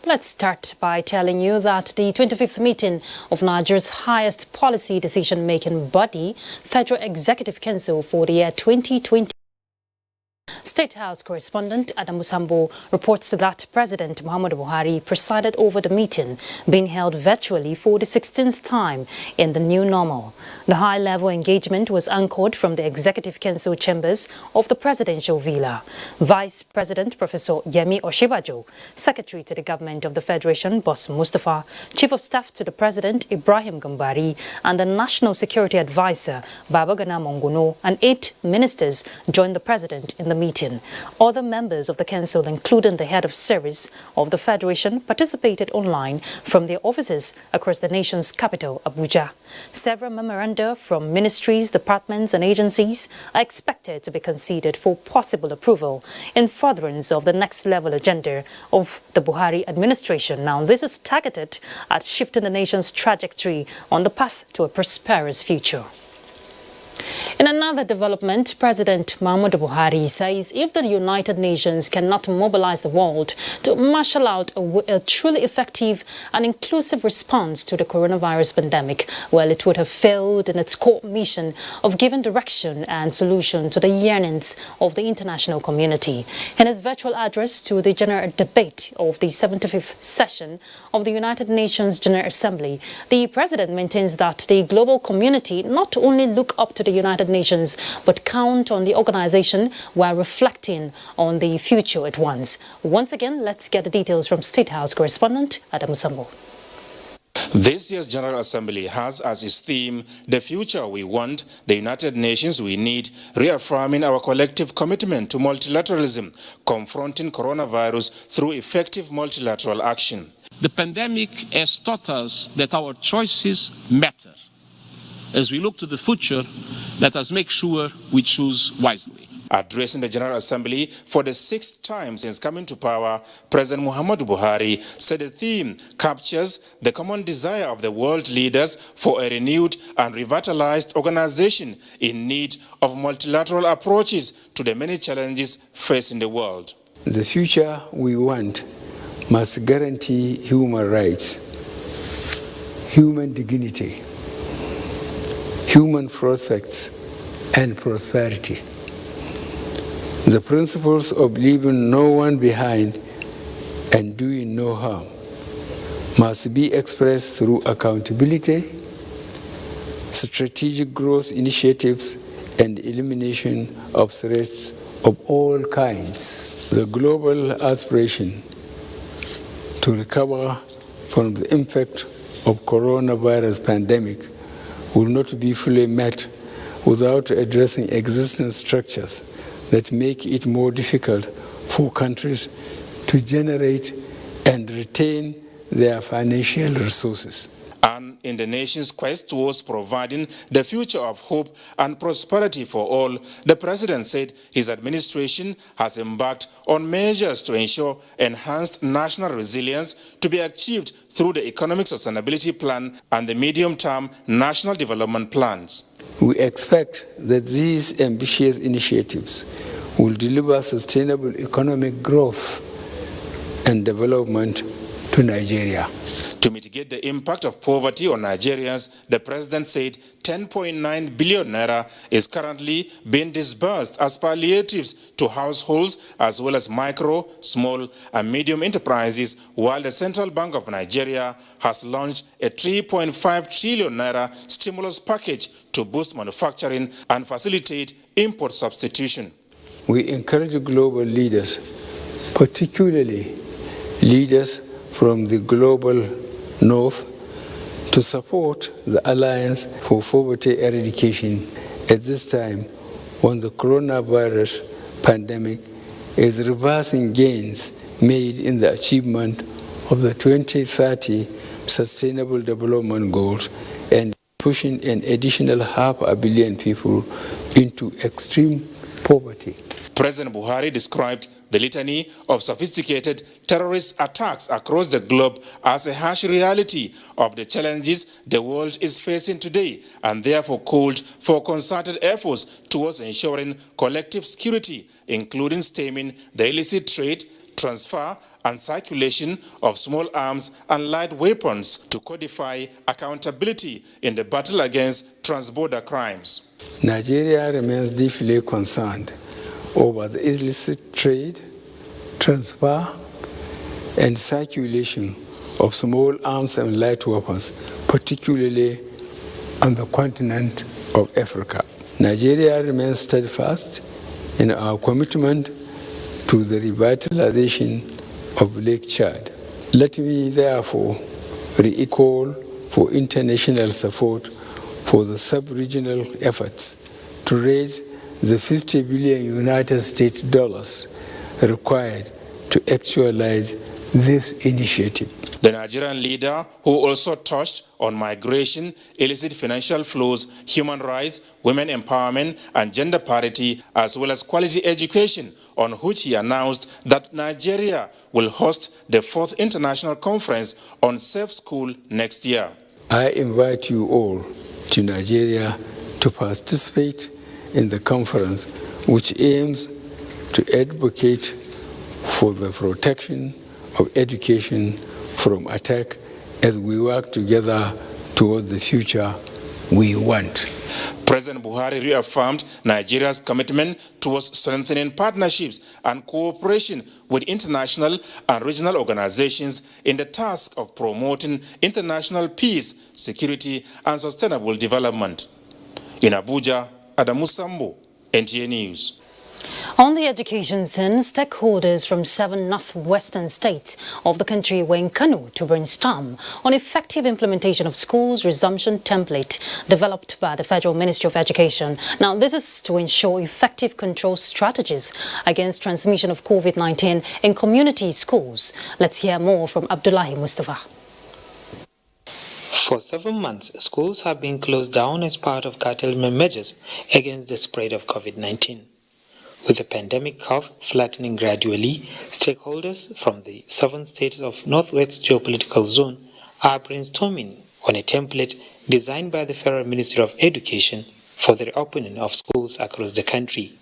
Let's start by telling you that the 25th meeting of Nigeria's highest policy decision-making body, Federal Executive Council for the year 2020. State House correspondent Adamu Sambo reports that President Muhammadu Buhari presided over the meeting, being held virtually for the 16th time in the new normal. The high-level engagement was anchored from the Executive Council chambers of the presidential villa. Vice President Professor Yemi Oshibajo, Secretary to the Government of the Federation, Boss Mustafa, Chief of Staff to the President, Ibrahim Gambari, and the National Security Advisor, Babagana Monguno, and 8 ministers joined the President in the meeting. Other members of the council, including the head of service of the Federation, participated online from their offices across the nation's capital, Abuja. Several memoranda from ministries, departments and agencies are expected to be considered for possible approval in furtherance of the next level agenda of the Buhari administration. Now, this is targeted at shifting the nation's trajectory on the path to a prosperous future. In another development, President Muhammadu Buhari says if the United Nations cannot mobilize the world to marshal out a truly effective and inclusive response to the coronavirus pandemic, well, it would have failed in its core mission of giving direction and solution to the yearnings of the international community. In his virtual address to the General Debate of the 75th session of the United Nations General Assembly, the President maintains that the global community not only look up to the United Nations, but count on the organization while reflecting on the future it wants. Once again, let's get the details from State House correspondent Adamu Sambo. This year's General Assembly has as its theme, "The future we want, the United Nations we need," reaffirming our collective commitment to multilateralism, confronting coronavirus through effective multilateral action. The pandemic has taught us that our choices matter. As we look to the future, let us make sure we choose wisely. Addressing the General Assembly for the 6th time since coming to power, President Muhammadu Buhari said the theme captures the common desire of the world leaders for a renewed and revitalized organization in need of multilateral approaches to the many challenges facing the world. The future we want must guarantee human rights, human dignity, human prospects and prosperity. The principles of leaving no one behind and doing no harm must be expressed through accountability, strategic growth initiatives, and elimination of threats of all kinds. The global aspiration to recover from the impact of coronavirus pandemic will not be fully met without addressing existing structures that make it more difficult for countries to generate and retain their financial resources. And in the nation's quest towards providing the future of hope and prosperity for all, the President said his administration has embarked on measures to ensure enhanced national resilience to be achieved through the Economic Sustainability Plan and the medium-term National Development Plans. We expect that these ambitious initiatives will deliver sustainable economic growth and development to Nigeria. To mitigate the impact of poverty on Nigerians, the President said 10.9 billion naira is currently being disbursed as palliatives to households as well as micro, small and medium enterprises, while the Central Bank of Nigeria has launched a 3.5 trillion naira stimulus package to boost manufacturing and facilitate import substitution. We encourage global leaders, particularly leaders from the global North, to support the Alliance for Poverty Eradication at this time when the coronavirus pandemic is reversing gains made in the achievement of the 2030 Sustainable Development Goals and pushing an additional 500 million people into extreme poverty. President Buhari described the litany of sophisticated terrorist attacks across the globe as a harsh reality of the challenges the world is facing today, and therefore called for concerted efforts towards ensuring collective security, including stemming the illicit trade, transfer and circulation of small arms and light weapons to codify accountability in the battle against transborder crimes. Nigeria remains deeply concerned over the illicit trade, transfer, and circulation of small arms and light weapons, particularly on the continent of Africa. Nigeria remains steadfast in our commitment to the revitalization of Lake Chad. Let me therefore recall for international support for the sub-regional efforts to raise the 50 billion United States dollars required to actualize this initiative. The Nigerian leader, who also touched on migration, illicit financial flows, human rights, women empowerment, and gender parity, as well as quality education, on which he announced that Nigeria will host the 4th International Conference on Safe School next year. I invite you all to Nigeria to participate in the conference, which aims to advocate for the protection of education from attack as we work together toward the future we want. President Buhari reaffirmed Nigeria's commitment towards strengthening partnerships and cooperation with international and regional organizations in the task of promoting international peace, security, and sustainable development. In Abuja, Adamu Sambo, NTA News. On the education scene, stakeholders from 7 northwestern states of the country were in Kano to brainstorm on effective implementation of schools resumption template developed by the Federal Ministry of Education. Now, this is to ensure effective control strategies against transmission of COVID-19 in community schools. Let's hear more from Abdullahi Mustafa. For 7 months, schools have been closed down as part of curtailment measures against the spread of COVID-19. With the pandemic curve flattening gradually, stakeholders from the 7 states of Northwest Geopolitical Zone are brainstorming on a template designed by the Federal Ministry of Education for the reopening of schools across the country.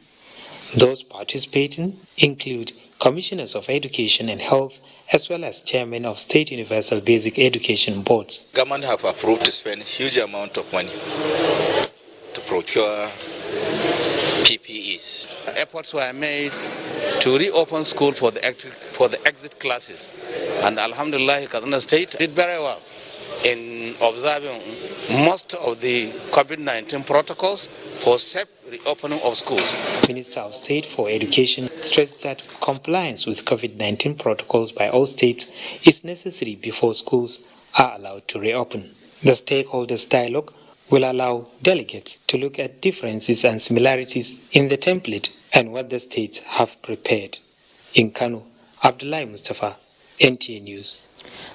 Those participating include Commissioners of Education and Health, as well as Chairmen of State Universal Basic Education Boards. Government have approved to spend a huge amount of money to procure PPEs. Efforts were made to reopen school for the exit classes, and Alhamdulillah, Kaduna State did very well in observing most of the COVID-19 protocols for safe reopening of schools. Minister of State for Education stressed that compliance with COVID-19 protocols by all states is necessary before schools are allowed to reopen. The stakeholders' dialogue will allow delegates to look at differences and similarities in the template and what the states have prepared. In Kano, Abdullahi Mustafa, NTA News.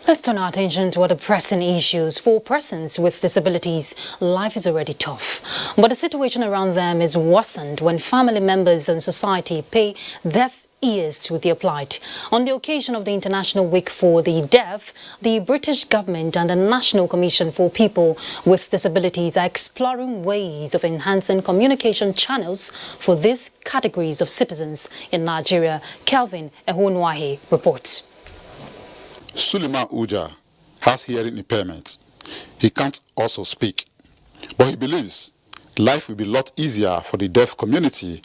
Let's turn our attention to other pressing issues. For persons with disabilities, life is already tough, but the situation around them is worsened when family members and society pay deaf ears to their plight. On the occasion of the International Week for the Deaf, the British government and the National Commission for People with Disabilities are exploring ways of enhancing communication channels for these categories of citizens in Nigeria. Kelvin Ehunwahe reports. Suleiman Uja has hearing impairment. He can't also speak, but he believes life will be a lot easier for the deaf community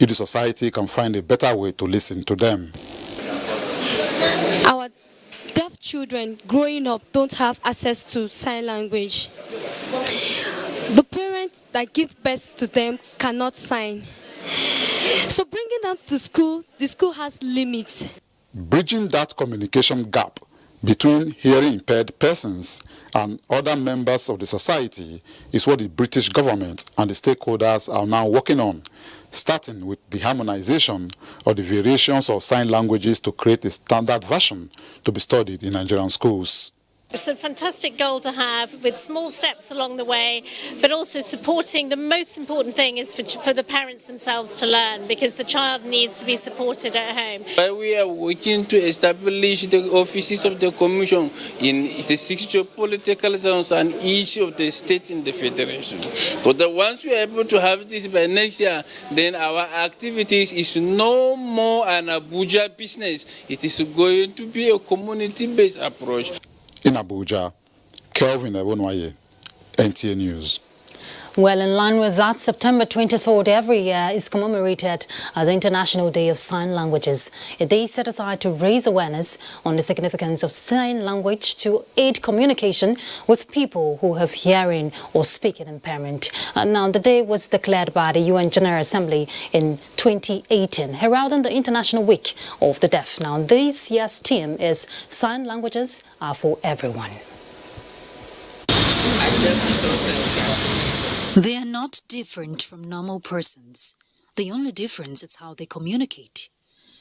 if the society can find a better way to listen to them. Our deaf children growing up don't have access to sign language. The parents that give birth to them cannot sign. So bringing them to school, the school has limits. Bridging that communication gap between hearing impaired persons and other members of the society is what the British government and the stakeholders are now working on, starting with the harmonization of the variations of sign languages to create a standard version to be studied in Nigerian schools. It's a fantastic goal to have, with small steps along the way, but also supporting. The most important thing is for the parents themselves to learn, because the child needs to be supported at home. We are working to establish the offices of the Commission in the 6 geopolitical zones and each of the states in the Federation. But once we are able to have this by next year, then our activities is no more an Abuja business. It is going to be a community-based approach. In Abuja, Kelvin Ebonwaye, NTA News. Well, in line with that, September 23rd every year is commemorated as the International Day of Sign Languages, a day set aside to raise awareness on the significance of sign language to aid communication with people who have hearing or speaking impairment. Now, the day was declared by the UN General Assembly in 2018, heralding the International Week of the Deaf. Now, this year's theme is Sign Languages Are for Everyone. They are not different from normal persons. The only difference is how they communicate.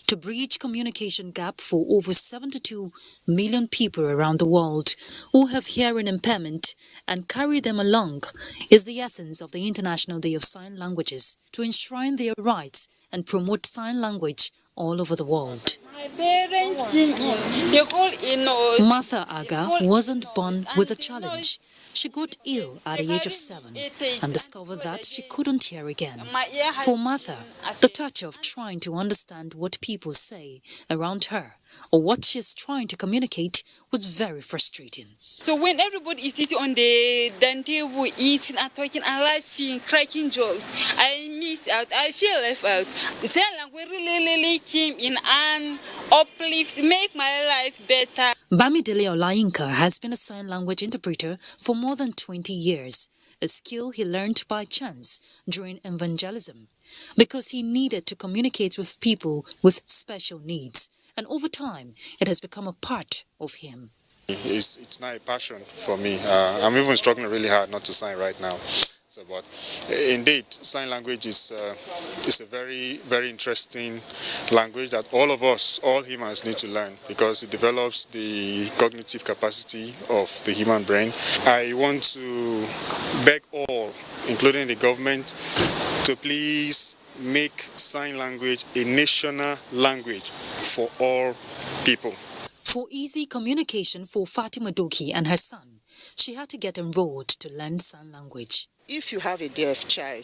To bridge communication gap for over 72 million people around the world who have hearing impairment and carry them along is the essence of the International Day of Sign Languages, to enshrine their rights and promote sign language all over the world. Martha Aga wasn't born with a challenge. She got ill at the age of 7 and discovered that she couldn't hear again. For Martha, the touch of trying to understand what people say around her or what she's trying to communicate was very frustrating. So when everybody is sitting on the dining table, eating and talking and laughing, cracking jokes, I miss out. I feel left out. The sign language really came in and uplift, make my life better. Bamidele Olayinka has been a sign language interpreter for more than 20 years, a skill he learned by chance during evangelism, because he needed to communicate with people with special needs, and over time it has become a part of him. It's not a passion for me. I'm even struggling really hard not to sign right now. But indeed, sign language is a very, very interesting language that all of us, all humans, need to learn, because it develops the cognitive capacity of the human brain. I want to beg all, including the government, to please make sign language a national language for all people. For easy communication for Fatima Doki and her son, she had to get enrolled to learn sign language. If you have a deaf child,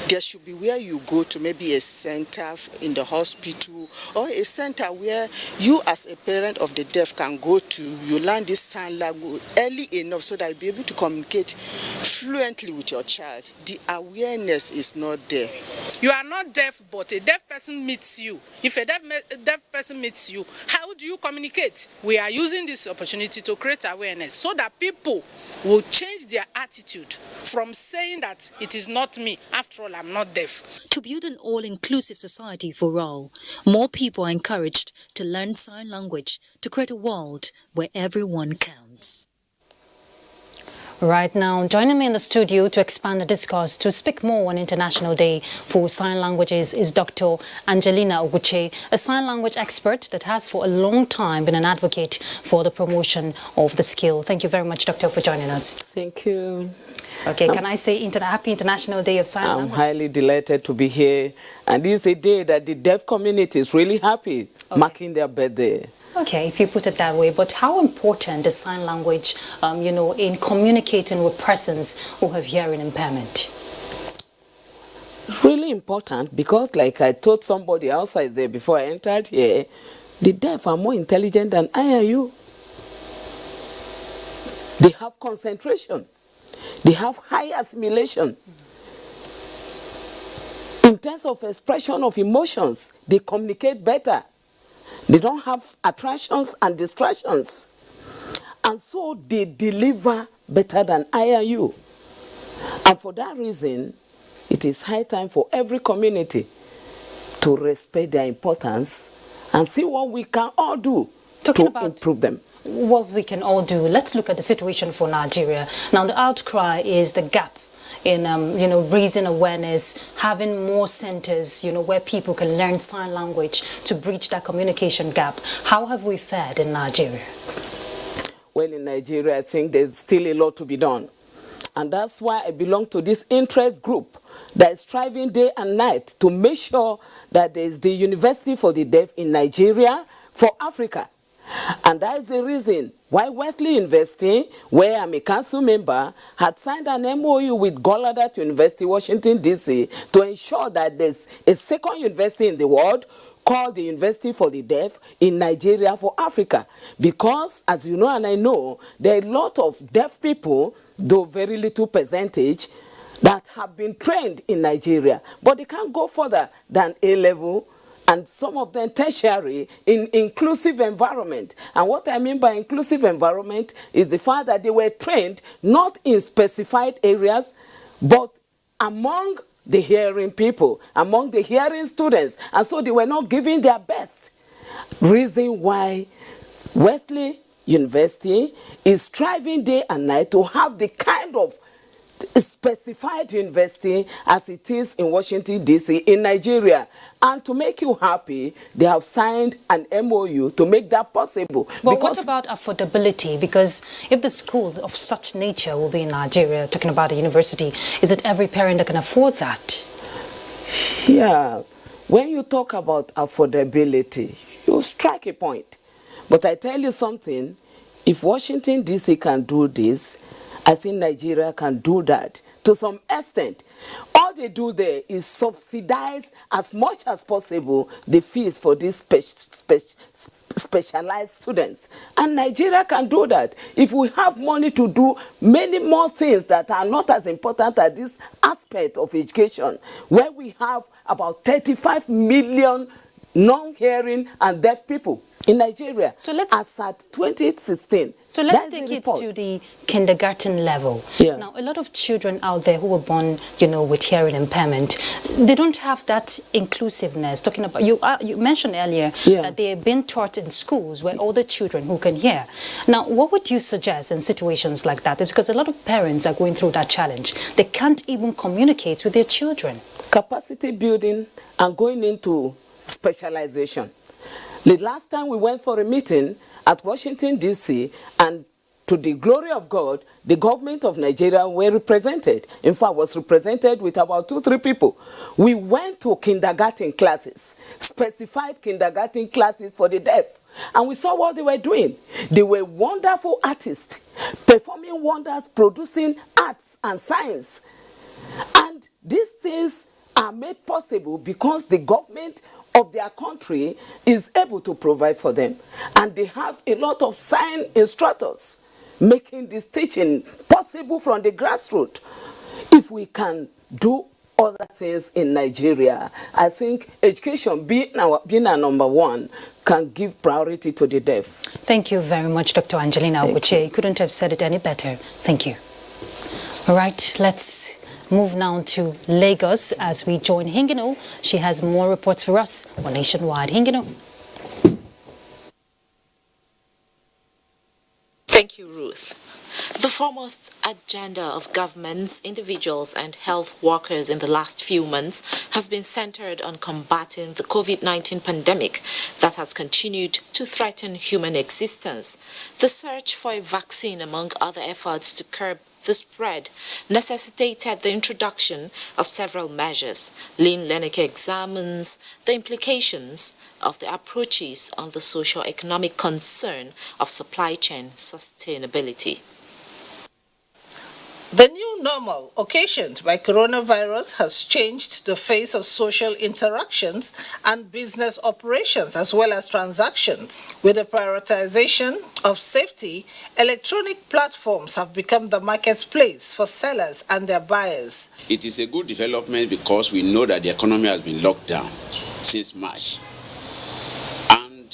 there should be where you go to, maybe a center in the hospital, or a center where you as a parent of the deaf can go to. You learn this sign language early enough so that you'll be able to communicate fluently with your child. The awareness is not there. You are not deaf, but a deaf person meets you. If a deaf person meets you, how do you communicate? We are using this opportunity to create awareness so that people will change their attitude from saying that it is not me, after all, I'm not deaf. To build an all-inclusive society for all, more people are encouraged to learn sign language to create a world where everyone counts. Right now, joining me in the studio to expand the discourse to speak more on International Day for Sign Languages is Dr. Angelina Oguche, a sign language expert that has for a long time been an advocate for the promotion of the skill. Thank you very much, Doctor, for joining us. Thank you. Okay, can I say Happy International Day of Sign Language? I'm highly delighted to be here, and this is a day that the deaf community is really happy, marking their birthday. Okay, if you put it that way, but how important is sign language, in communicating with persons who have hearing impairment? It's really important because, like I told somebody outside there before I entered here, the deaf are more intelligent than I and you. They have concentration. They have high assimilation. In terms of expression of emotions, they communicate better. They don't have attractions and distractions. And so they deliver better than I and you. And for that reason, it is high time for every community to respect their importance and see what we can all do to improve them. What we can all do. Let's look at the situation for Nigeria. Now, the outcry is the gap in, raising awareness, having more centers, where people can learn sign language to bridge that communication gap. How have we fared in Nigeria? well, in Nigeria, I think there's still a lot to be done. And that's why I belong to this interest group that is striving day and night to make sure that there is the University for the Deaf in Nigeria for Africa. And that is the reason why Wesley University, where I'm a council member, had signed an MOU with Gallaudet University, Washington, D.C. to ensure that there's a second university in the world called the University for the Deaf in Nigeria for Africa. Because, as you know and I know, there are a lot of deaf people, though very little percentage, that have been trained in Nigeria, but they can't go further than A-level, and some of them tertiary in inclusive environment. And what I mean by inclusive environment is the fact that they were trained not in specified areas, but among the hearing people, among the hearing students. And so they were not giving their best. Reason why Wesley University is striving day and night to have the kind of specified university as it is in Washington, D.C. in Nigeria. And to make you happy, they have signed an MOU to make that possible. But what about affordability? Because if the school of such nature will be in Nigeria, talking about a university, is it every parent that can afford that? Yeah. When you talk about affordability, you strike a point. But I tell you something, if Washington, D.C. can do this, I think Nigeria can do that to some extent. All they do there is subsidize as much as possible the fees for these specialized students. And Nigeria can do that. If we have money to do many more things that are not as important as this aspect of education, where we have about 35 million non-hearing and deaf people in Nigeria, so as at 2016. So let's take it to the kindergarten level. Yeah. Now, a lot of children out there who were born, with hearing impairment, they don't have that inclusiveness. Talking about, you mentioned earlier that they have been taught in schools where all the children who can hear. Now, what would you suggest in situations like that? It's because a lot of parents are going through that challenge. They can't even communicate with their children. Capacity building and going into specialization. The last time we went for a meeting at Washington, D.C., and to the glory of God, the government of Nigeria were represented. In fact, was represented with about 2-3 people. We went to kindergarten classes, specified kindergarten classes for the deaf, and we saw what they were doing. They were wonderful artists, performing wonders, producing arts and science. And these things are made possible because the government of their country is able to provide for them. And they have a lot of sign instructors making this teaching possible from the grassroots. If we can do other things in Nigeria, I think education being our number one can give priority to the deaf. Thank you very much, Dr. Angelina Oguche. You couldn't have said it any better. Thank you. All right, let's move now to Lagos as we join Hingino. She has more reports for us on Nationwide. Hingino. Thank you, Ruth. The foremost agenda of governments, individuals and health workers in the last few months has been centered on combating the COVID-19 pandemic that has continued to threaten human existence. The search for a vaccine, among other efforts to curb the spread, necessitated the introduction of several measures. Lynn Leneke examines the implications of the approaches on the socio-economic concern of supply chain sustainability. The new normal occasioned by coronavirus has changed the face of social interactions and business operations as well as transactions. With the prioritization of safety, electronic platforms have become the marketplace for sellers and their buyers. It is a good development because we know that the economy has been locked down since March. And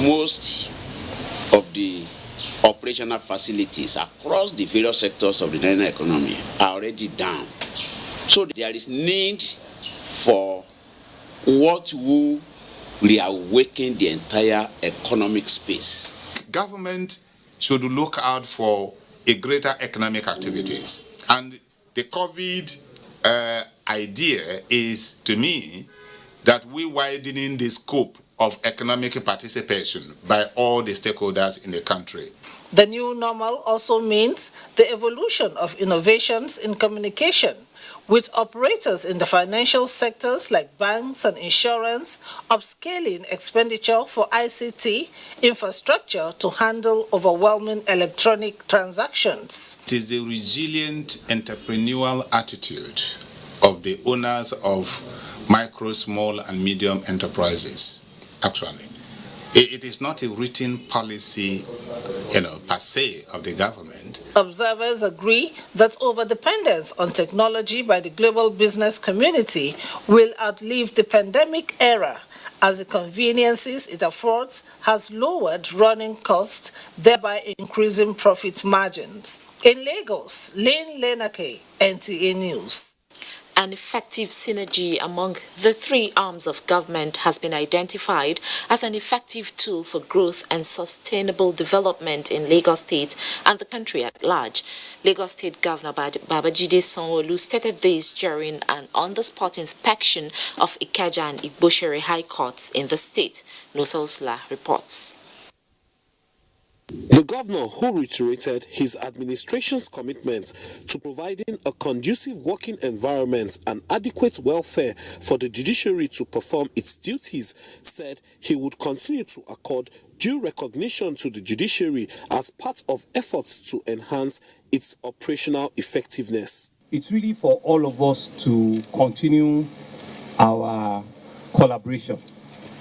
most of the operational facilities across the various sectors of the Nigerian economy are already down. So there is need for what will reawaken the entire economic space. Government should look out for a greater economic activities. And the COVID idea is, to me, that we widening the scope of economic participation by all the stakeholders in the country. The new normal also means the evolution of innovations in communication, with operators in the financial sectors like banks and insurance upscaling expenditure for ICT infrastructure to handle overwhelming electronic transactions. It is the resilient entrepreneurial attitude of the owners of micro, small, and medium enterprises, actually. It is not a written policy, per se of the government. Observers agree that overdependence on technology by the global business community will outlive the pandemic era, as the conveniences it affords has lowered running costs, thereby increasing profit margins. In Lagos, Lane Lenake, NTA News. An effective synergy among the three arms of government has been identified as an effective tool for growth and sustainable development in Lagos State and the country at large. Lagos State Governor Babajide Sanwo-Olu stated this during an on-the-spot inspection of Ikeja and Igboshere High Courts in the state. Nosa Usla reports. The governor, who reiterated his administration's commitment to providing a conducive working environment and adequate welfare for the judiciary to perform its duties, said he would continue to accord due recognition to the judiciary as part of efforts to enhance its operational effectiveness. It's really for all of us to continue our collaboration,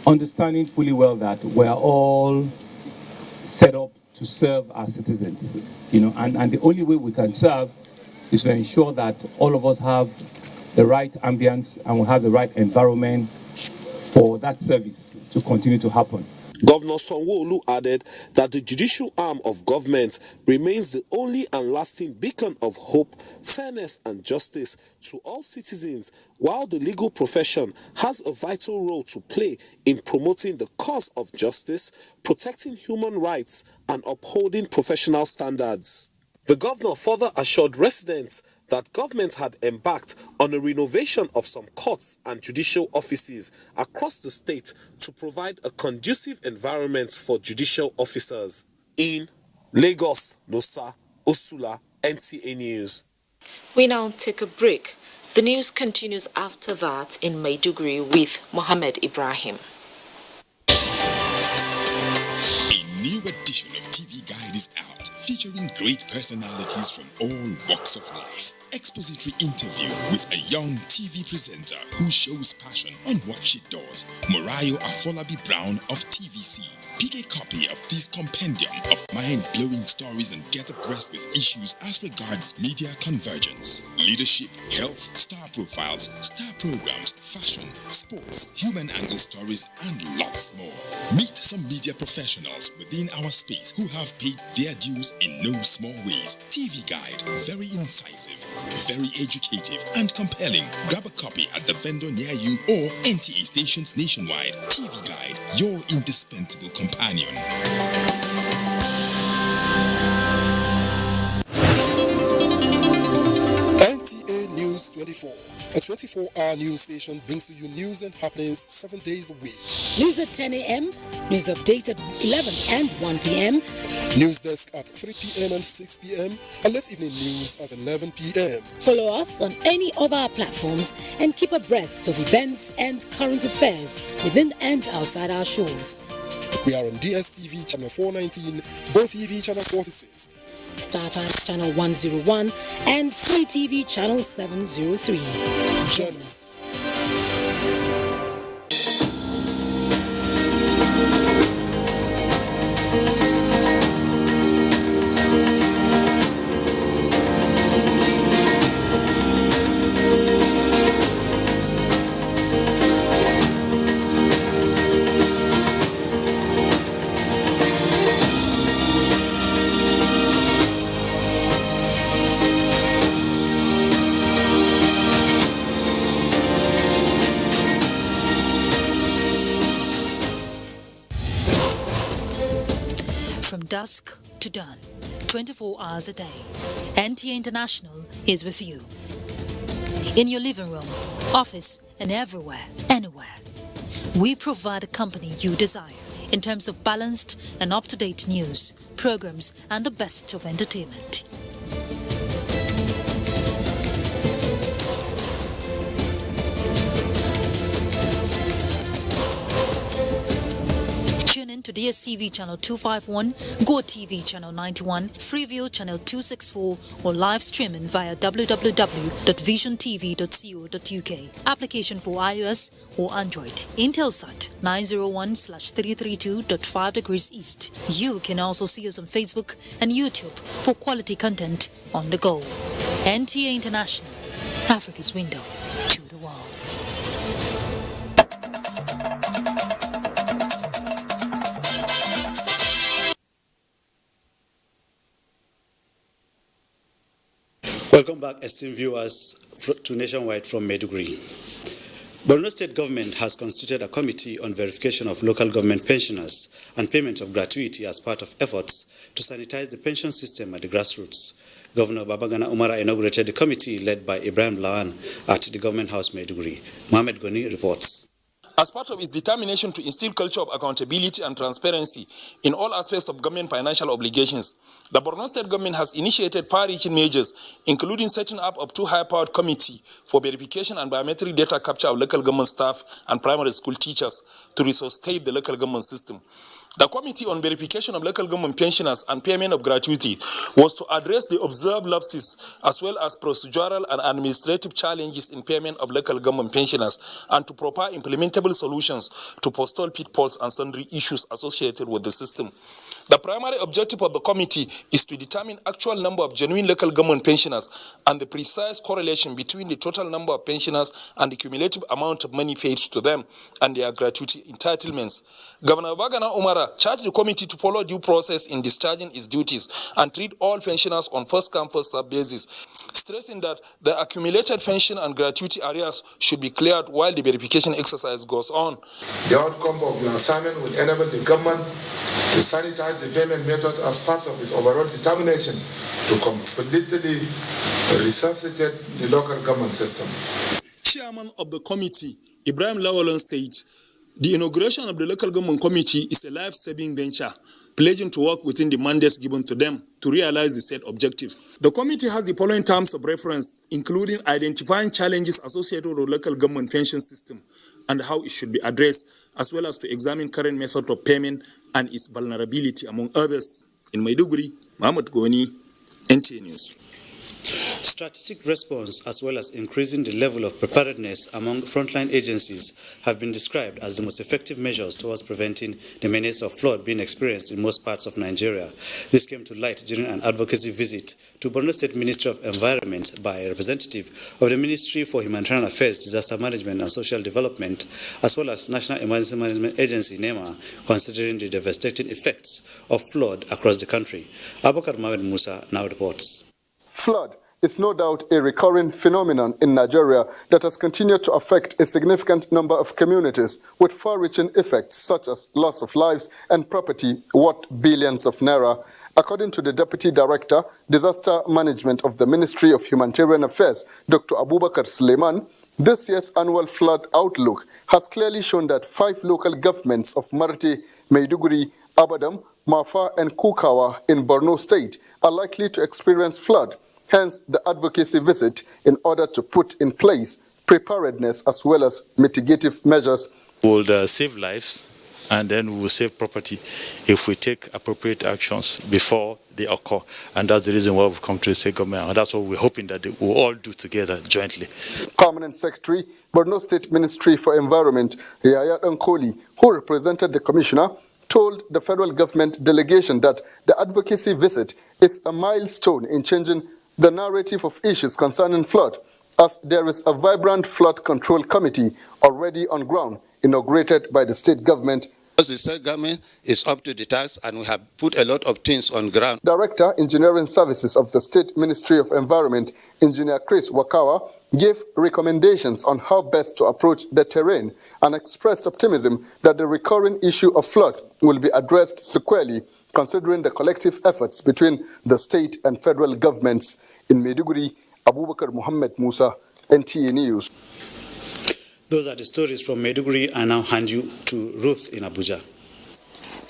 understanding fully well that we're all set up to serve our citizens, and the only way we can serve is to ensure that all of us have the right ambience and we have the right environment for that service to continue to happen. Governor Sanwo-Olu added that the judicial arm of government remains the only and lasting beacon of hope, fairness and justice to all citizens, while the legal profession has a vital role to play in promoting the cause of justice, protecting human rights and upholding professional standards. The governor further assured residents that government had embarked on a renovation of some courts and judicial offices across the state to provide a conducive environment for judicial officers. In Lagos, Nosa Usula, NTA News. We now take a break. The news continues after that in Maiduguri with Mohammed Ibrahim. A new edition of TV Guide is out, featuring great personalities from all walks of life. Expository interview with a young TV presenter who shows passion on what she does, Morayo Afolabi Brown of TVC. Pick a copy of this compendium of mind-blowing stories and get abreast with issues as regards media convergence, leadership, health, star profiles, star programs, fashion, sports, human angle stories, and lots more. Meet some media professionals within our space who have paid their dues in no small ways. TV Guide, very incisive, very educative and compelling. Grab a copy at the vendor near you or NTA stations nationwide. TV Guide, your indispensable companion. NTA News 24. A 24-hour news station brings to you news and happenings 7 days a week. News at 10 a.m., news updated 11 and 1 p.m. News desk at 3 p.m. and 6 p.m. and late evening news at 11 p.m. Follow us on any of our platforms and keep abreast of events and current affairs within and outside our shores. We are on DSTV channel 419, GoTV channel 46, StarTimes channel 101 and Free TV channel 703. Join us. Dusk to dawn, 24 hours a day. NTA International is with you. In your living room, office, and everywhere, anywhere. We provide the company you desire in terms of balanced and up-to-date news, programs, and the best of entertainment. Tune in to DSTV channel 251, Go TV channel 91, Freeview channel 264, or live streaming via www.visiontv.co.uk. Application for iOS or Android. Intelsat 901/332.5 degrees east. You can also see us on Facebook and YouTube for quality content on the go. NTA International, Africa's window to the world. Welcome back, esteemed viewers, to Nationwide from Maiduguri. Borno State Government has constituted a committee on verification of local government pensioners and payment of gratuity as part of efforts to sanitize the pension system at the grassroots. Governor Babagana Umara inaugurated the committee led by Ibrahim Lawan at the Government House, Maiduguri. Mohamed Goni reports. As part of its determination to instill culture of accountability and transparency in all aspects of government financial obligations, the Borno State Government has initiated far-reaching measures, including setting up of 2 high-powered committees for verification and biometric data capture of local government staff and primary school teachers to resuscitate the local government system. The Committee on Verification of Local Government Pensioners and Payment of Gratuity was to address the observed lapses as well as procedural and administrative challenges in payment of local government pensioners and to propose implementable solutions to forestall pitfalls and sundry issues associated with the system. The primary objective of the committee is to determine actual number of genuine local government pensioners and the precise correlation between the total number of pensioners and the cumulative amount of money paid to them and their gratuity entitlements. Governor Bagana Umara charged the committee to follow due process in discharging its duties and treat all pensioners on first-come, first-served basis, stressing that the accumulated pension and gratuity areas should be cleared while the verification exercise goes on. The outcome of your assignment will enable the government to sanitize the payment method as part of its overall determination to completely resuscitate the local government system. Chairman of the committee, Ibrahim Lawalan, said, the inauguration of the local government committee is a life-saving venture, pledging to work within the mandates given to them to realize the set objectives. The committee has the following terms of reference, including identifying challenges associated with the local government pension system and how it should be addressed, as well as to examine current method of payment and its vulnerability, among others. In Maiduguri, Mohamed Goni, NTA News. Strategic response as well as increasing the level of preparedness among frontline agencies have been described as the most effective measures towards preventing the menace of flood being experienced in most parts of Nigeria. This came to light during an advocacy visit to Borno State Ministry of Environment by a representative of the Ministry for Humanitarian Affairs, Disaster Management and Social Development, as well as National Emergency Management Agency, NEMA, considering the devastating effects of flood across the country. Abubakar Mohamed Musa now reports. Flood is no doubt a recurring phenomenon in Nigeria that has continued to affect a significant number of communities with far-reaching effects such as loss of lives and property worth billions of naira. According to the Deputy Director, Disaster Management of the Ministry of Humanitarian Affairs, Dr. Abubakar Suleiman, this year's annual flood outlook has clearly shown that 5 local governments of Marte, Maiduguri, Abadam, Mafa and Kukawa in Borno State are likely to experience flood. Hence, the advocacy visit in order to put in place preparedness as well as mitigative measures. We will save lives and then we will save property if we take appropriate actions before they occur. And that's the reason why we've come to the state government. And that's what we're hoping that we'll all do together jointly. Permanent Secretary, Borno State Ministry for Environment, Yaya Nkoli, who represented the Commissioner, told the federal government delegation that the advocacy visit is a milestone in changing the narrative of issues concerning flood, as there is a vibrant flood control committee already on ground, inaugurated by the state government. The state government is up to the task and we have put a lot of things on ground. Director, Engineering Services of the State Ministry of Environment, Engineer Chris Wakawa, gave recommendations on how best to approach the terrain and expressed optimism that the recurring issue of flood will be addressed squarely, considering the collective efforts between the state and federal governments. In Maiduguri, Abubakar Muhammad Musa, NTA News. Those are the stories from Maiduguri. I now hand you to Ruth in Abuja.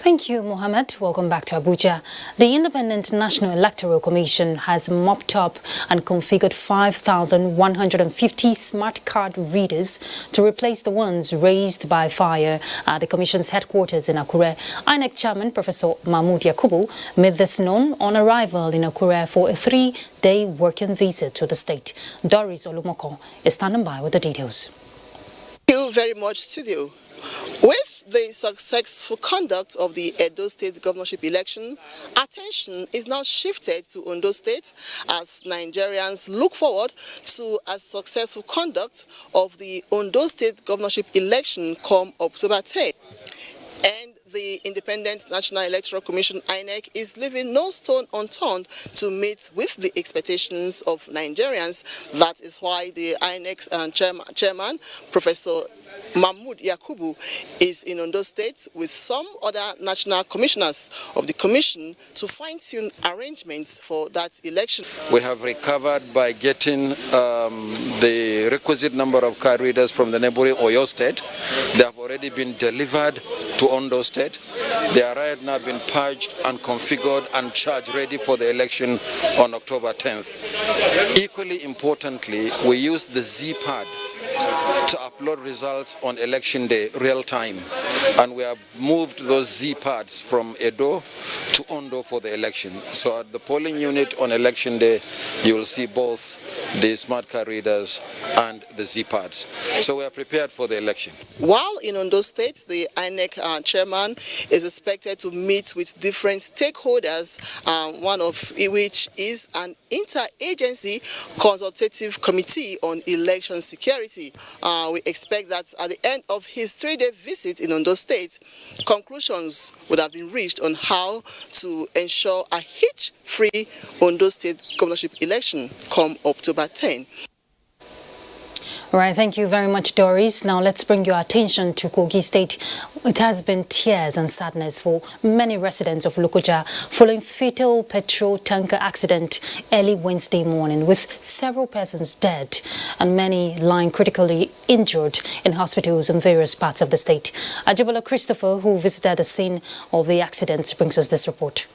Thank you, Mohammed. Welcome back to Abuja. The Independent National Electoral Commission has mopped up and configured 5,150 smart card readers to replace the ones raised by fire at the Commission's headquarters in Akure. INEC Chairman Professor Mahmood Yakubu made this known on arrival in Akure for a 3-day working visit to the state. Doris Olumoko is standing by with the details. Thank you very much, studio. With the successful conduct of the Edo State governorship election, attention is now shifted to Ondo State as Nigerians look forward to a successful conduct of the Ondo State governorship election come October 10. And the Independent National Electoral Commission, INEC, is leaving no stone unturned to meet with the expectations of Nigerians. That is why the INEC chairman, Professor Mahmood Yakubu, is in Ondo State with some other national commissioners of the commission to fine-tune arrangements for that election. We have recovered by getting the requisite number of card readers from the neighboring Oyo State. They have already been delivered to Ondo State. They are right now being purged and configured and charged ready for the election on October 10th. Equally importantly, we use the Z-Pad to upload results on election day, real time. And we have moved those Z-Pads from Edo to Ondo for the election. So at the polling unit on election day, you will see both the smart card readers and the Z-Pads. So we are prepared for the election. While in Ondo State, the INEC chairman is expected to meet with different stakeholders, one of which is an inter-agency consultative committee on election security. We expect that at the end of his 3-day visit in Ondo State, conclusions would have been reached on how to ensure a hitch-free Ondo State governorship election come October 10. All right, thank you very much, Doris. Now let's bring your attention to Kogi State. It has been tears and sadness for many residents of Lokoja following fatal petrol tanker accident early Wednesday morning, with several persons dead and many lying critically injured in hospitals in various parts of the state. Ajibola Christopher, who visited the scene of the accident, brings us this report.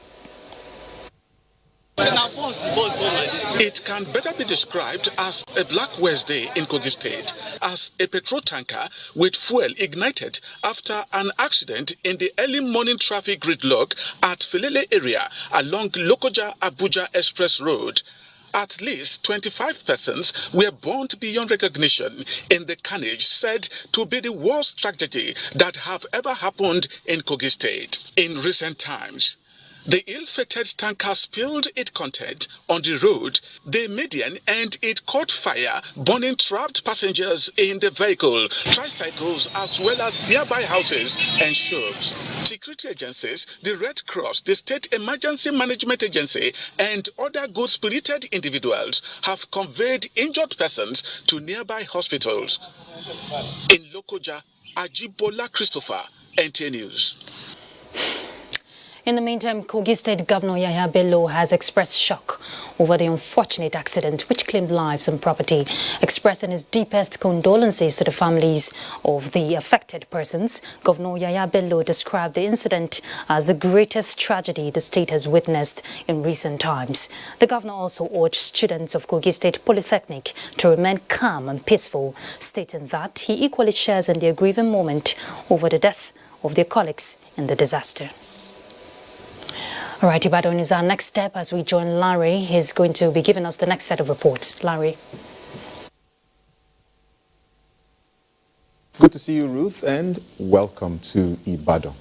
It can better be described as a Black Wednesday in Kogi State, as a petrol tanker with fuel ignited after an accident in the early morning traffic gridlock at Filele area along Lokoja Abuja Express Road. At least 25 persons were burnt beyond recognition in the carnage said to be the worst tragedy that have ever happened in Kogi State in recent times. The ill-fated tanker spilled its content on the road, the median, and it caught fire, burning trapped passengers in the vehicle, tricycles, as well as nearby houses and shops. Security agencies, the Red Cross, the State Emergency Management Agency, and other good-spirited individuals have conveyed injured persons to nearby hospitals. In Lokoja, Ajibola Christopher, NTA News. In the meantime, Kogi State Governor Yahya Bello has expressed shock over the unfortunate accident which claimed lives and property, expressing his deepest condolences to the families of the affected persons. Governor Yahya Bello described the incident as the greatest tragedy the state has witnessed in recent times. The governor also urged students of Kogi State Polytechnic to remain calm and peaceful, stating that he equally shares in the grieving moment over the death of their colleagues in the disaster. All right, Ibadan is our next step as we join Larry. He's going to be giving us the next set of reports. Larry. Good to see you, Ruth, and welcome to Ibadan.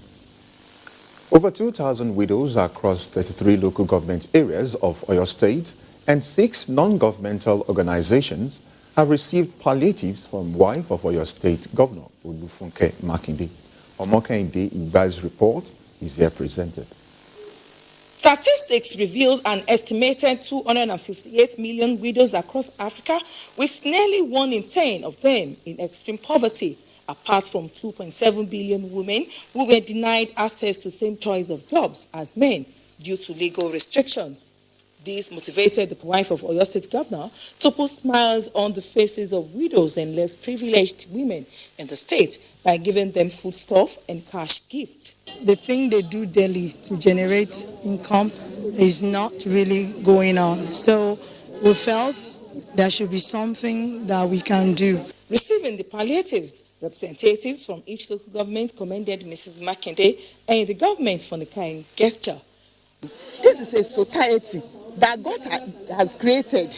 Over 2,000 widows across 33 local government areas of Oyo State and 6 non-governmental organizations have received palliatives from wife of Oyo State Governor Olufunke Makinde. Omokende Igba's report is here presented. Statistics revealed an estimated 258 million widows across Africa, with nearly 1 in 10 of them in extreme poverty, apart from 2.7 billion women who were denied access to the same choice of jobs as men due to legal restrictions. This motivated the wife of Oyo State Governor to put smiles on the faces of widows and less privileged women in the state by giving them foodstuff and cash gifts. The thing they do daily to generate income is not really going on. So we felt there should be something that we can do. Receiving the palliatives, representatives from each local government commended Mrs. Makinde and the government for the kind gesture. This is a society that God has created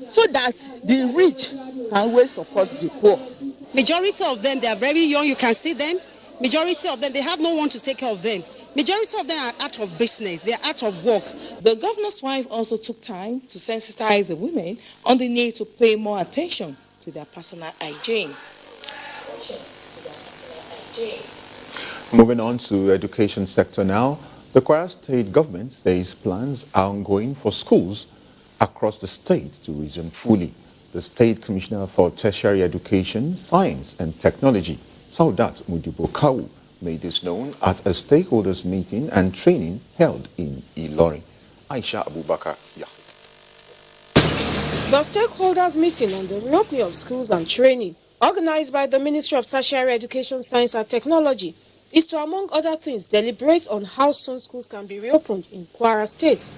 so that the rich can always support the poor. Majority of them, they are very young, you can see them. Majority of them, they have no one to take care of them. Majority of them are out of business, they are out of work. The governor's wife also took time to sensitize the women on the need to pay more attention to their personal hygiene. Moving on to the education sector now, the Kwara state government says plans are ongoing for schools across the state to resume fully. The State Commissioner for Tertiary Education, Science and Technology, Saudat Mudibo-Kawu, made this known at a stakeholders meeting and training held in Ilorin. Aisha Abubakar. The stakeholders meeting on the reopening of schools and training, organized by the Ministry of Tertiary Education, Science and Technology, is to, among other things, deliberate on how soon schools can be reopened in Kwara State.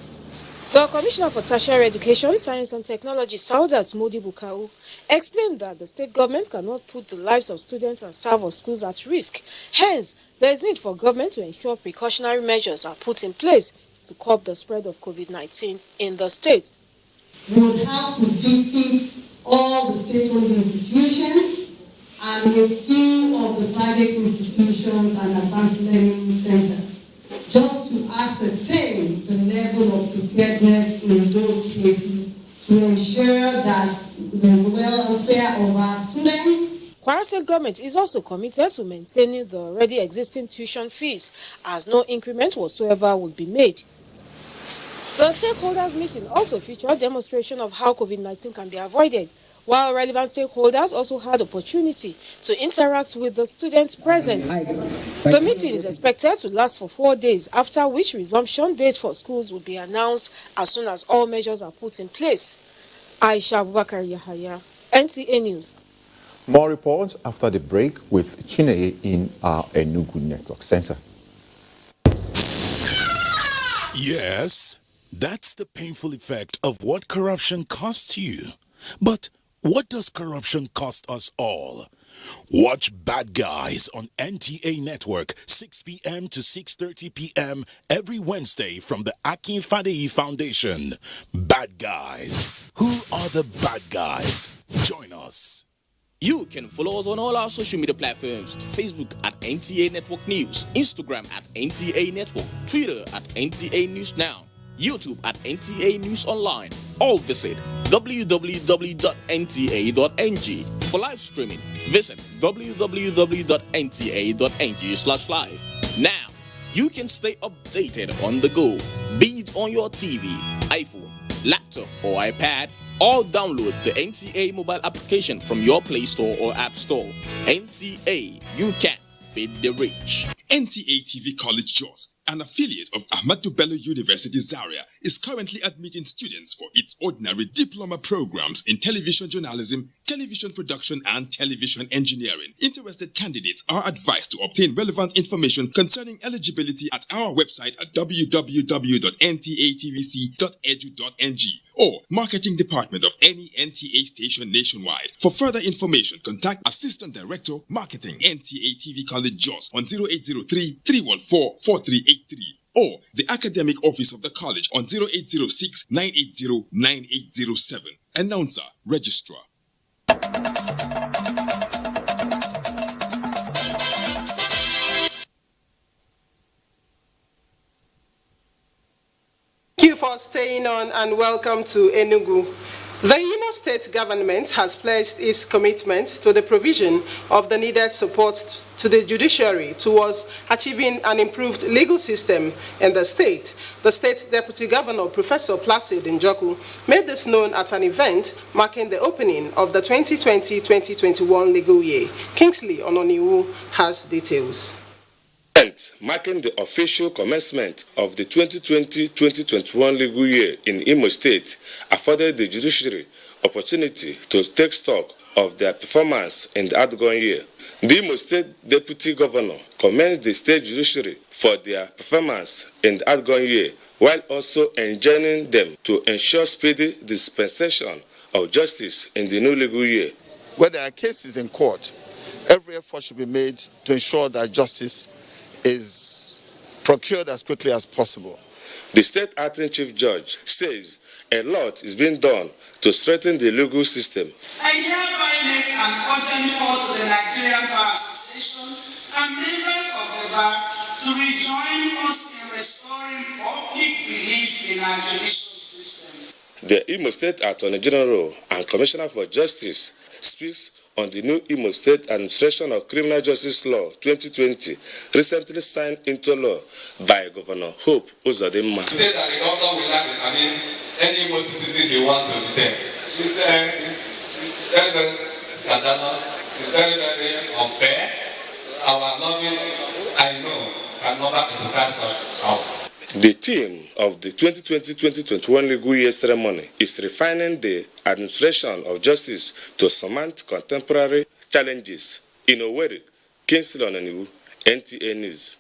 The Commissioner for Tertiary Education, Science and Technology, Saudat Mudibo-Kawu, explained that the state government cannot put the lives of students and staff of schools at risk. Hence, there is need for government to ensure precautionary measures are put in place to curb the spread of COVID-19 in the state. We would have to visit all the state-owned institutions and a few of the private institutions and advanced learning centers, just to ascertain the level of preparedness in those places to ensure that the welfare of our students. Kwara State government is also committed to maintaining the already existing tuition fees, as no increment whatsoever would be made. The stakeholders meeting also featured a demonstration of how COVID-19 can be avoided, while relevant stakeholders also had opportunity to interact with the students present. The meeting is expected to last for 4 days, after which resumption date for schools will be announced as soon as all measures are put in place. Aisha Abubakar Yahaya, NTA News. More reports after the break with Chineye in our Enugu Network Center. Yes, that's the painful effect of what corruption costs you. But what does corruption cost us all? Watch Bad Guys on NTA Network, 6 p.m. to 6:30 p.m. every Wednesday from the Akin Fadeyi Foundation. Bad Guys. Who are the bad guys? Join us. You can follow us on all our social media platforms: Facebook at NTA Network News, Instagram at NTA Network, Twitter at NTA News Now, YouTube at NTA News Online. Or visit www.nta.ng. For live streaming, visit www.nta.ng/live. Now, you can stay updated on the go, be it on your TV, iPhone, laptop, or iPad, or download the NTA mobile application from your Play Store or App Store. NTA, you can beat the rich. NTA TV College Jos, an affiliate of Ahmadu Bello University Zaria, is currently admitting students for its ordinary diploma programs in television journalism, television production, and television engineering. Interested candidates are advised to obtain relevant information concerning eligibility at our website at www.ntatvc.edu.ng or marketing department of any NTA station nationwide. For further information, contact Assistant Director, Marketing, NTA TV College Jos on 0803-314-4383 or the Academic Office of the College on 0806-980-9807. Announcer, Registrar. Thank you for staying on and welcome to Enugu. The Imo State government has pledged its commitment to the provision of the needed support to the judiciary towards achieving an improved legal system in the state. The state deputy governor, Professor Placid Njoku, made this known at an event marking the opening of the 2020-2021 legal year. Kingsley Ononiwu has details. Marking the official commencement of the 2020-2021 legal year in Imo State afforded the judiciary opportunity to take stock of their performance in the outgoing year. The Imo State Deputy Governor commends the State Judiciary for their performance in the outgoing year, while also enjoining them to ensure speedy dispensation of justice in the new legal year. Where there are cases in court, every effort should be made to ensure that justice is procured as quickly as possible. The State Acting Chief Judge says a lot is being done to strengthen the legal system. I hereby make an urgent call to the Nigerian Bar Association and members of the bar to rejoin us in restoring public belief in our judicial system. The Imo State Attorney General and Commissioner for Justice speaks on the new Imo State Administration of Criminal Justice Law 2020, recently signed into law by Governor Hope Uzodimma. He said that the governor will not determine any Imo citizen he wants to detain. It's very, very scandalous. It's very, very unfair. Our loving, I know, can never exercise such power. The theme of the 2020-2021 legal year ceremony is refining the administration of justice to surmount contemporary challenges. In Owerri, Kingsley Onaniwu, NTA News.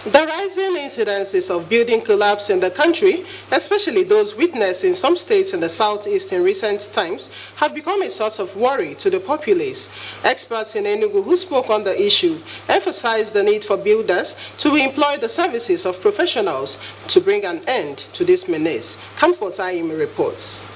The rising incidences of building collapse in the country, especially those witnessed in some states in the southeast in recent times, have become a source of worry to the populace. Experts in Enugu who spoke on the issue emphasized the need for builders to employ the services of professionals to bring an end to this menace. Comfort Ayim reports.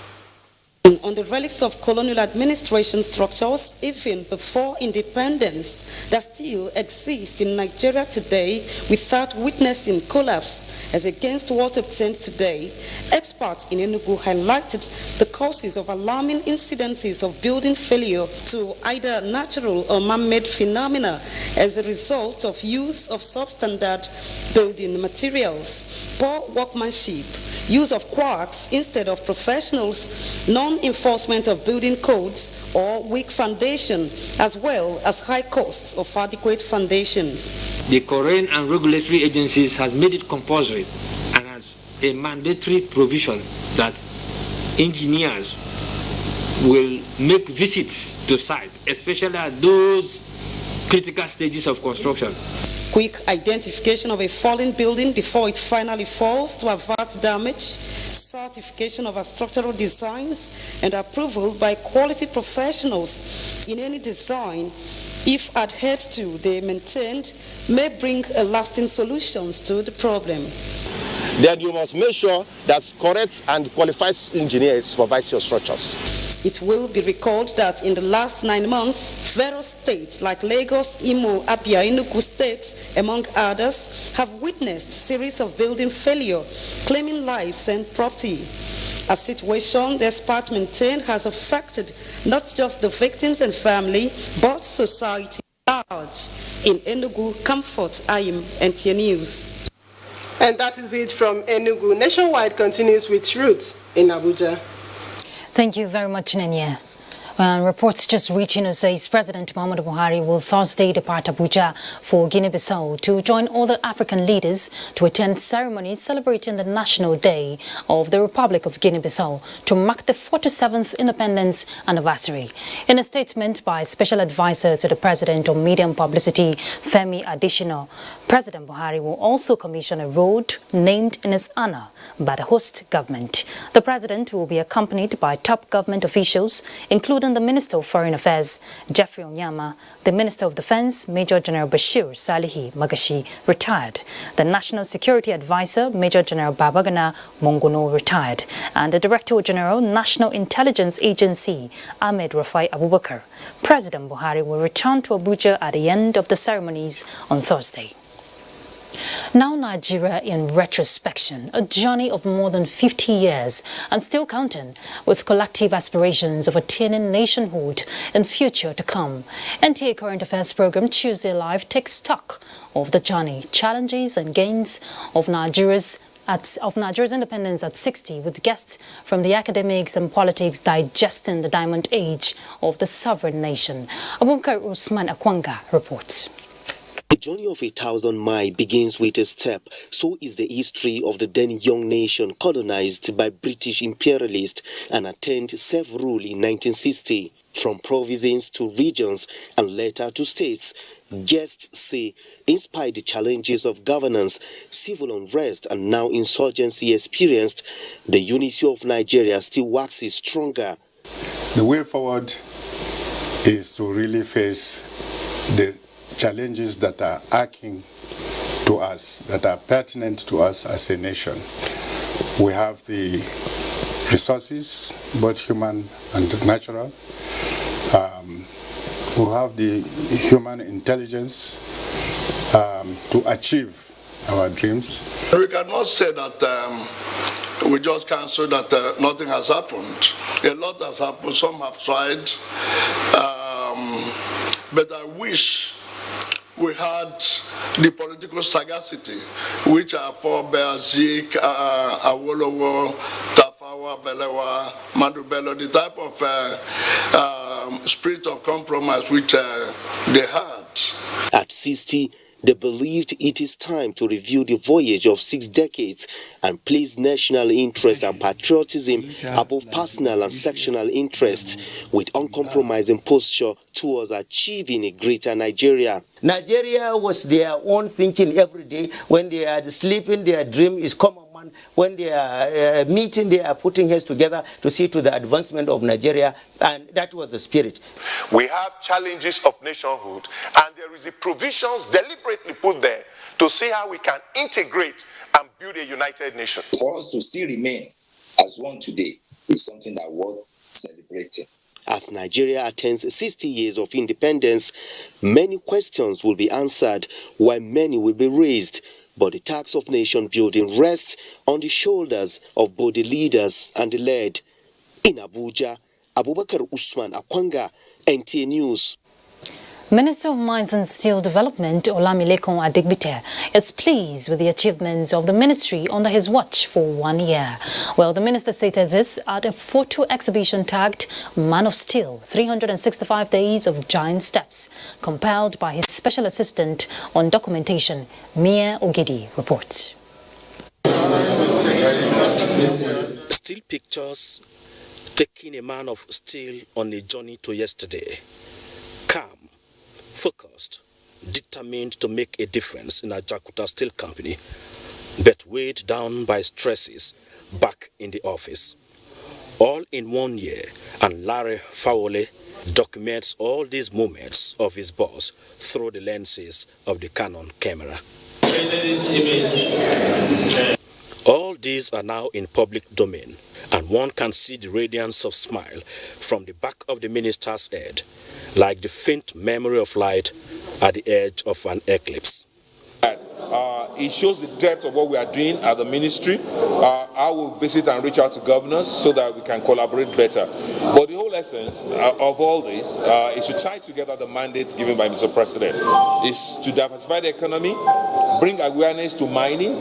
On the relics of colonial administration structures, even before independence, that still exist in Nigeria today without witnessing collapse as against what obtained today. Experts in Enugu highlighted the causes of alarming incidences of building failure to either natural or man-made phenomena as a result of use of substandard building materials, poor workmanship, use of quacks instead of professionals, non-enforcement of building codes, or weak foundation, as well as high costs of adequate foundations. The Korean and regulatory agencies has made it compulsory and has a mandatory provision that engineers will make visits to site, especially at those critical stages of construction. Quick identification of a falling building before it finally falls to avert damage, certification of our structural designs, and approval by quality professionals in any design, if adhered to, they maintained, may bring a lasting solutions to the problem. Then you must make sure that correct and qualified engineers supervise your structures. It will be recalled that in the last 9 months, various states like Lagos, Imo, Abia, Enugu states, among others, have witnessed series of building failure, claiming lives and property. A situation the experts maintain has affected not just the victims and family, but society at large. In Enugu, Comfort Ayim, NTA News. And that is it from Enugu. Nationwide continues with Ruth in Abuja. Thank you very much, Nenya. Reports just reaching us says President Muhammadu Buhari will Thursday depart Abuja for Guinea-Bissau to join other African leaders to attend ceremonies celebrating the National Day of the Republic of Guinea-Bissau to mark the 47th independence anniversary. In a statement by Special Advisor to the President on Media and Publicity, Femi Adesina, President Buhari will also commission a road named in his honor by the host government. The President will be accompanied by top government officials, including the Minister of Foreign Affairs, Jeffrey Onyama, the Minister of Defense, Major General Bashir Salihi Magashi, retired, the National Security Advisor, Major General Babagana Mongono, retired, and the Director General, National Intelligence Agency, Ahmed Rafai Abubakar. President Buhari will return to Abuja at the end of the ceremonies on Thursday. Now Nigeria in retrospection, a journey of more than 50 years and still counting, with collective aspirations of attaining nationhood in future to come. NTA Current Affairs program Tuesday Live takes stock of the journey, challenges and gains of Nigeria's independence at 60, with guests from the academics and politics digesting the diamond age of the sovereign nation. Abubakar Usman Akwanga reports. The journey of 1,000 miles begins with a step. So is the history of the then young nation colonized by British imperialists and attained self-rule in 1960. From provinces to regions and later to states, guests say, in spite of the challenges of governance, civil unrest and now insurgency experienced, the unity of Nigeria still waxes stronger. The way forward is to really face the challenges that are arcing to us, that are pertinent to us as a nation. We have the resources, both human and natural. We have the human intelligence to achieve our dreams. We cannot say that we just can't say that nothing has happened. A lot has happened. Some have tried, but I wish we had the political sagacity, which our forebears, Zik, Awolowo, Tafawa, Belewa, Madubelo, the type of spirit of compromise which they had. At 60, they believed it is time to review the voyage of 6 decades and place national interest and patriotism above personal and sectional interests, with uncompromising posture towards achieving a greater Nigeria. Nigeria was their own thinking every day. When they are sleeping, their dream is common man. When they are meeting, they are putting heads together to see to the advancement of Nigeria, and that was the spirit. We have challenges of nationhood, and there is the provisions deliberately put there to see how we can integrate and build a united nation. For us to still remain as one today is something that worth celebrating. As Nigeria attains 60 years of independence, many questions will be answered, while many will be raised. But the task of nation building rests on the shoulders of both the leaders and the led. In Abuja, Abubakar Usman Akwanga, NTA News. Minister of Mines and Steel Development Olamilekun Adigbite is pleased with the achievements of the ministry under his watch for 1 year. Well, the minister stated this at a photo exhibition tagged Man of Steel, 365 Days of Giant Steps, compiled by his special assistant on documentation, Mia Ogidi, reports. Still pictures taking a man of steel on a journey to yesterday. Calm, focused, determined to make a difference in Ajakuta Steel Company, but weighed down by stresses back in the office. All in 1 year, and Larry Fawole documents all these moments of his boss through the lenses of the Canon camera. All these are now in public domain, and one can see the radiance of smile from the back of the minister's head, like the faint memory of light at the edge of an eclipse. It shows the depth of what we are doing at the ministry. I will visit and reach out to governors so that we can collaborate better. But the whole essence of all this is to tie together the mandates given by Mr. President. Is to diversify the economy, bring awareness to mining,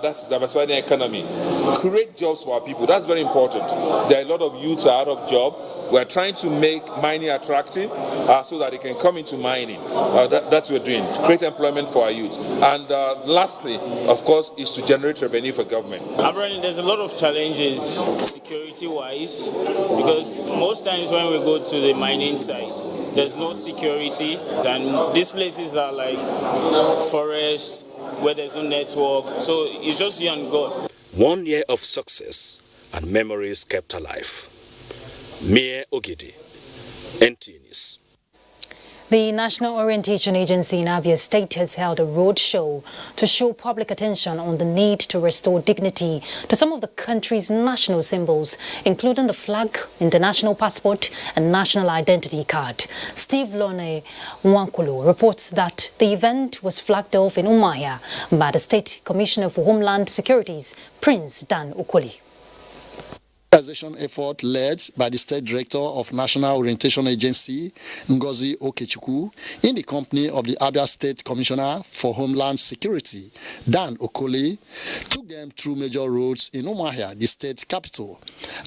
that's diversify the economy, create jobs for our people. That's very important. There are a lot of youths out of job. We're trying to make mining attractive so that they can come into mining. That's what we're doing, to create employment for our youth. And lastly, of course, is to generate revenue for government. There's a lot of challenges security-wise, because most times when we go to the mining site, there's no security, and these places are like forests where there's no network, so it's just you and God. 1 year of success and memories kept alive. Mia Ogidi, NTA News. The National Orientation Agency in Abia State has held a road show to show public attention on the need to restore dignity to some of the country's national symbols, including the flag, international passport, and national identity card. Steve Lone Nwankulu reports that the event was flagged off in Umuahia by the State Commissioner for Homeland Security's Prince Dan Okoli. Effort led by the State Director of National Orientation Agency, Ngozi Okechukwu, in the company of the Abia State Commissioner for Homeland Security, Dan Okoli, took them through major roads in Umuahia, the state capital,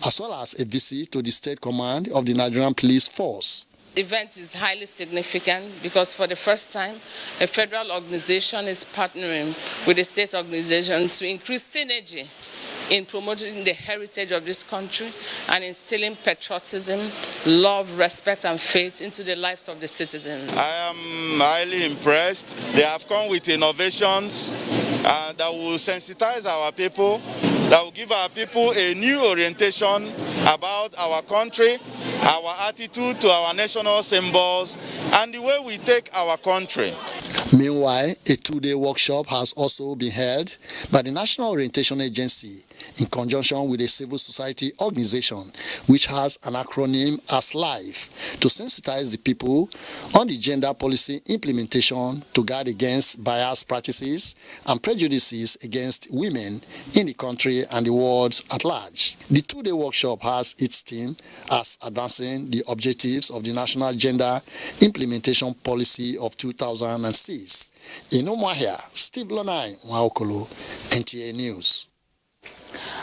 as well as a visit to the State Command of the Nigerian Police Force. The event is highly significant because for the first time, a federal organization is partnering with a state organization to increase synergy in promoting the heritage of this country and instilling patriotism, love, respect, and faith into the lives of the citizens. I am highly impressed. They have come with innovations that will sensitize our people, that will give our people a new orientation about our country, our attitude to our national symbols, and the way we take our country. Meanwhile, a two-day workshop has also been held by the National Orientation Agency in conjunction with a civil society organization which has an acronym as LIFE to sensitize the people on the gender policy implementation to guard against biased practices and prejudices against women in the country and the world at large. The two-day workshop has its theme as advancing the objectives of the National Gender Implementation Policy of 2006. In Umuahia, Steve Lonai, Mwaokolo, NTA News.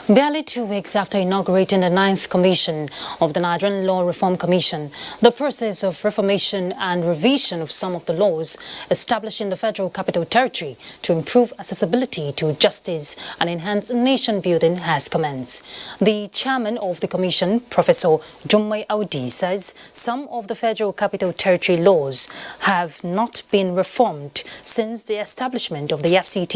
Barely 2 weeks after inaugurating the 9th Commission of the Nigerian Law Reform Commission, the process of reformation and revision of some of the laws establishing the Federal Capital Territory to improve accessibility to justice and enhance nation building has commenced. The chairman of the commission, Professor Jummai Audi, says some of the Federal Capital Territory laws have not been reformed since the establishment of the FCT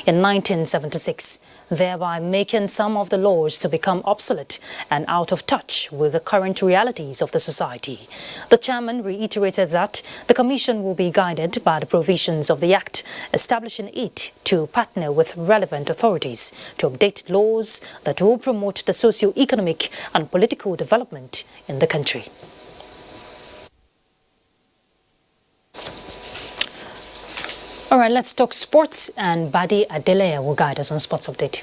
in 1976. Thereby making some of the laws to become obsolete and out of touch with the current realities of the society. The chairman reiterated that the commission will be guided by the provisions of the Act, establishing it to partner with relevant authorities to update laws that will promote the socio-economic and political development in the country. All right, let's talk sports, and Badi Adelea will guide us on Sports Update.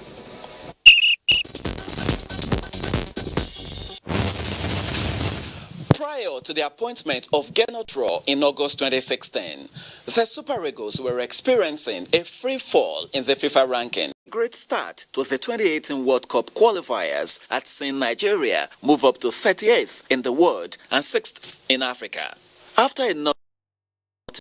Prior to the appointment of Gernot Rohr in August 2016, the Super Eagles were experiencing a free fall in the FIFA ranking. Great start to the 2018 World Cup qualifiers had seen Nigeria move up to 38th in the world and 6th in Africa. After a